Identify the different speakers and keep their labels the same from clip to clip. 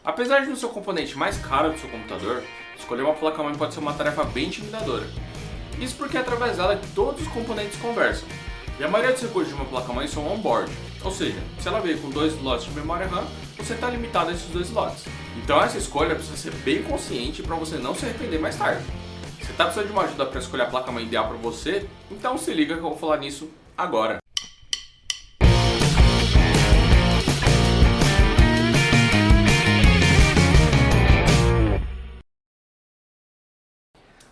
Speaker 1: Apesar de não ser o componente mais caro do seu computador, escolher uma placa-mãe pode ser uma tarefa bem intimidadora. Isso porque é através dela que todos os componentes conversam. E a maioria dos recursos de uma placa-mãe são on-board, ou seja, se ela veio com 2 slots de memória RAM, você está limitado a esses 2 slots. Então essa escolha precisa ser bem consciente para você não se arrepender mais tarde. Se está precisando de uma ajuda para escolher a placa-mãe ideal para você, então se liga que eu vou falar nisso agora.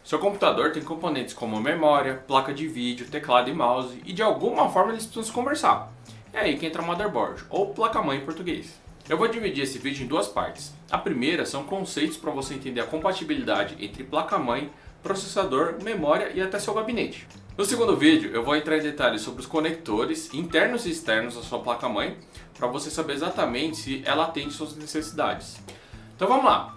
Speaker 1: Seu computador tem componentes como memória, placa de vídeo, teclado e mouse, e de alguma forma eles precisam se conversar. É aí que entra o motherboard, ou placa-mãe em português. Eu vou dividir esse vídeo em 2 partes. A primeira são conceitos para você entender a compatibilidade entre placa-mãe, processador, memória e até seu gabinete. No segundo vídeo eu vou entrar em detalhes sobre os conectores internos e externos da sua placa-mãe, para você saber exatamente se ela atende suas necessidades. Então vamos lá!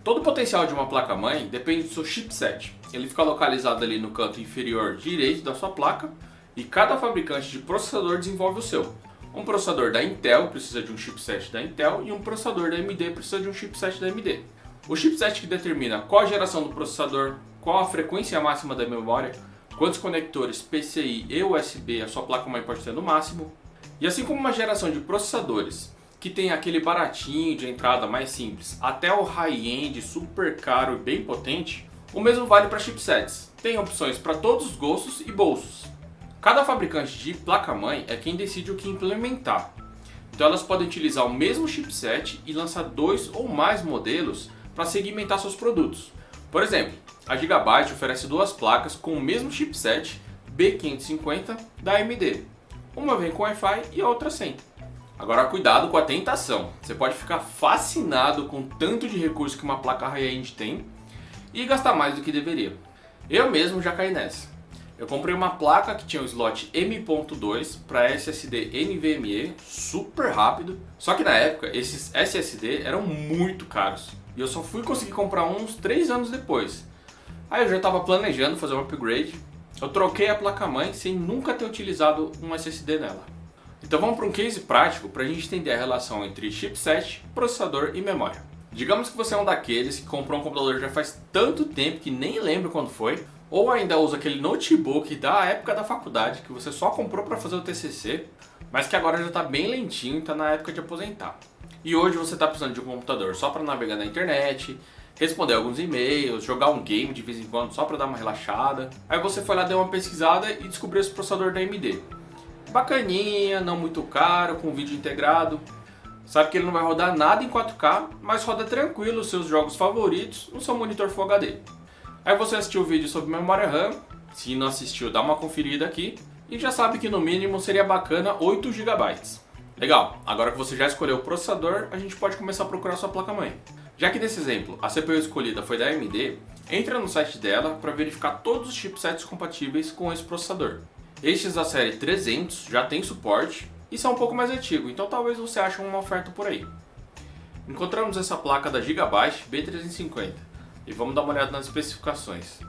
Speaker 1: Todo o potencial de uma placa-mãe depende do seu chipset. Ele fica localizado ali no canto inferior direito da sua placa e cada fabricante de processador desenvolve o seu. Um processador da Intel precisa de um chipset da Intel e um processador da AMD precisa de um chipset da AMD. O chipset que determina qual a geração do processador, qual a frequência máxima da memória, quantos conectores PCI e USB a sua placa-mãe pode ter no máximo. E assim como uma geração de processadores que tem aquele baratinho de entrada mais simples até o high-end super caro e bem potente, o mesmo vale para chipsets. Tem opções para todos os gostos e bolsos. Cada fabricante de placa-mãe é quem decide o que implementar. Então elas podem utilizar o mesmo chipset e lançar 2 ou mais modelos para segmentar seus produtos. Por exemplo, a Gigabyte oferece 2 placas com o mesmo chipset B550 da AMD. Uma vem com Wi-Fi e a outra sem. Agora cuidado com a tentação, você pode ficar fascinado com o tanto de recursos que uma placa high-end tem e gastar mais do que deveria. Eu mesmo já caí nessa. Eu comprei uma placa que tinha o slot M.2 para SSD NVMe super rápido, só que na época esses SSD eram muito caros e eu só fui conseguir comprar uns 3 anos depois. Aí eu já estava planejando fazer um upgrade, eu troquei a placa-mãe sem nunca ter utilizado um SSD nela. Então vamos para um case prático para a gente entender a relação entre chipset, processador e memória. Digamos que você é um daqueles que comprou um computador já faz tanto tempo que nem lembra quando foi, ou ainda usa aquele notebook da época da faculdade que você só comprou para fazer o TCC, mas que agora já está bem lentinho e está na época de aposentar. E hoje você está precisando de um computador só para navegar na internet, responder alguns e-mails, jogar um game de vez em quando só para dar uma relaxada. Aí você foi lá, deu uma pesquisada e descobriu esse processador da AMD. Bacaninha, não muito caro, com vídeo integrado. Sabe que ele não vai rodar nada em 4K, mas roda tranquilo os seus jogos favoritos no seu monitor Full HD. Aí você assistiu o vídeo sobre memória RAM, se não assistiu dá uma conferida aqui, e já sabe que no mínimo seria bacana 8 GB. Legal, agora que você já escolheu o processador, a gente pode começar a procurar sua placa-mãe. Já que nesse exemplo a CPU escolhida foi da AMD, entra no site dela para verificar todos os chipsets compatíveis com esse processador. Estes da série 300 já tem suporte e são um pouco mais antigos, então talvez você ache uma oferta por aí. Encontramos essa placa da Gigabyte B350 e vamos dar uma olhada nas especificações.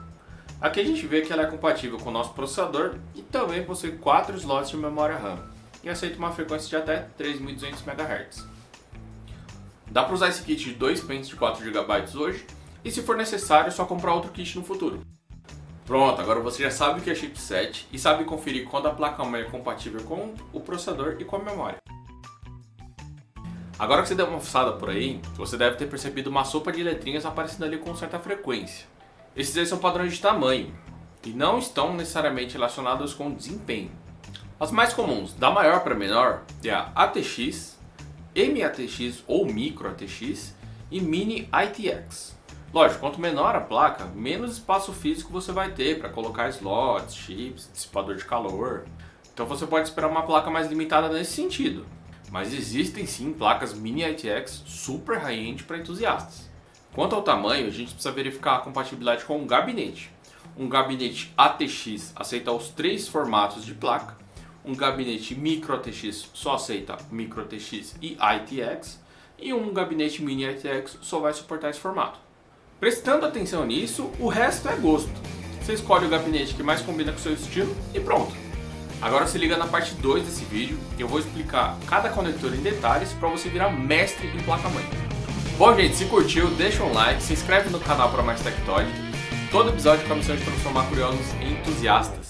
Speaker 1: Aqui a gente vê que ela é compatível com o nosso processador e também possui 4 slots de memória RAM e aceita uma frequência de até 3200 MHz. Dá para usar esse kit de 2 pentes de 4 GB hoje e se for necessário é só comprar outro kit no futuro. Pronto, agora você já sabe o que é chipset e sabe conferir quando a placa-mãe é compatível com o processador e com a memória. Agora que você deu uma fuçada por aí, você deve ter percebido uma sopa de letrinhas aparecendo ali com certa frequência. Esses aí são padrões de tamanho e não estão necessariamente relacionados com desempenho. As mais comuns, da maior para menor, é a ATX, MATX ou Micro ATX e Mini ITX. Lógico, quanto menor a placa, menos espaço físico você vai ter para colocar slots, chips, dissipador de calor. Então você pode esperar uma placa mais limitada nesse sentido. Mas existem sim placas Mini ITX super high-end para entusiastas. Quanto ao tamanho, a gente precisa verificar a compatibilidade com um gabinete. Um gabinete ATX aceita os 3 formatos de placa. Um gabinete Micro ATX só aceita Micro ATX e ITX. E um gabinete Mini ITX só vai suportar esse formato. Prestando atenção nisso, o resto é gosto. Você escolhe o gabinete que mais combina com o seu estilo e pronto. Agora se liga na parte 2 desse vídeo, que eu vou explicar cada conector em detalhes para você virar mestre em placa-mãe. Bom, gente, se curtiu, deixa um like, se inscreve no canal para mais Tectoy. Todo episódio com a missão de transformar curiosos em entusiastas.